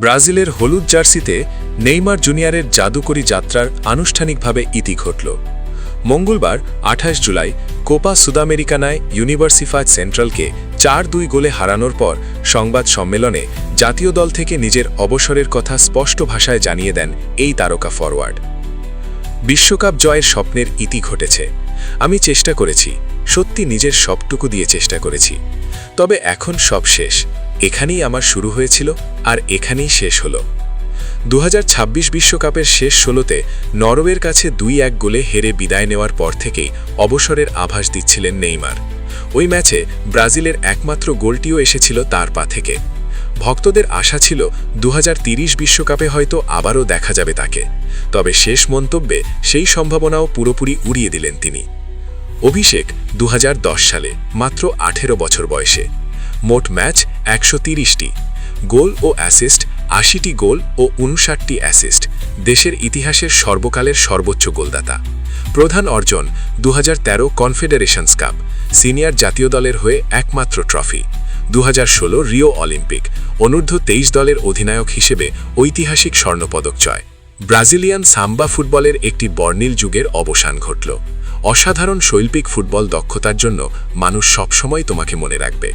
ব্রাজিলের হলুদ জার্সিতে নেইমার জুনিয়রের জাদুকরী যাত্রার আনুষ্ঠানিকভাবে ইতি ঘটল। মঙ্গলবার ২৮ জুলাই কোপা সুদামেরিকানায় ইউনিভার্সিফাইড সেন্ট্রালকে ৪-২ গোলে হারানোর পর সংবাদ সম্মেলনে জাতীয় দল থেকে নিজের অবসরের কথা স্পষ্ট ভাষায় জানিয়ে দেন এই তারকা ফরওয়ার্ড। বিশ্বকাপ জয়ের স্বপ্নের ইতি ঘটেছে। আমি চেষ্টা করেছি, সত্যি নিজের সবটুকু দিয়ে চেষ্টা করেছি। তবে এখন সব শেষ। এখানেই আমার শুরু হয়েছিল আর এখানেই শেষ হলো। ২০২৬ বিশ্বকাপের শেষ ১৬তে নরওয়ের কাছে ২-১ গোলে হেরে বিদায় নেওয়ার পর থেকেই অবসরের আভাস দিচ্ছিলেন নেইমার। ওই ম্যাচে ব্রাজিলের একমাত্র গোলটিও এসেছিল তার পা থেকে। ভক্তদের আশা ছিল ২০৩০ বিশ্বকাপে হয়তো আবারও দেখা যাবে তাকে। তবে শেষ মন্তব্যে সেই সম্ভাবনাও পুরোপুরি উড়িয়ে দিলেন তিনি। অভিষেক ২০১০ সালে, মাত্র ১৮ বছর বয়সে। মোট ম্যাচ ১৩০টি, গোল ও অ্যাসিস্ট ৮০টি, গোল ও ৫৯টি অ্যাসিস্ট, দেশের ইতিহাসের সর্বকালের সর্বোচ্চ গোলদাতা। প্রধান অর্জন ২০১৩ কনফেডারেশনস কাপ, সিনিয়র জাতীয় দলের হয়ে একমাত্র ট্রফি। ২০১৬ রিও অলিম্পিক, অনূর্ধ্ব ২৩ দলের অধিনায়ক হিসেবে ঐতিহাসিক স্বর্ণপদক জয়। ব্রাজিলিয়ান সাম্বা ফুটবলের একটি বর্ণিল যুগের অবসান ঘটল। অসাধারণ শৈল্পিক ফুটবল দক্ষতার জন্য মানুষ সবসময় তোমাকে মনে রাখবে।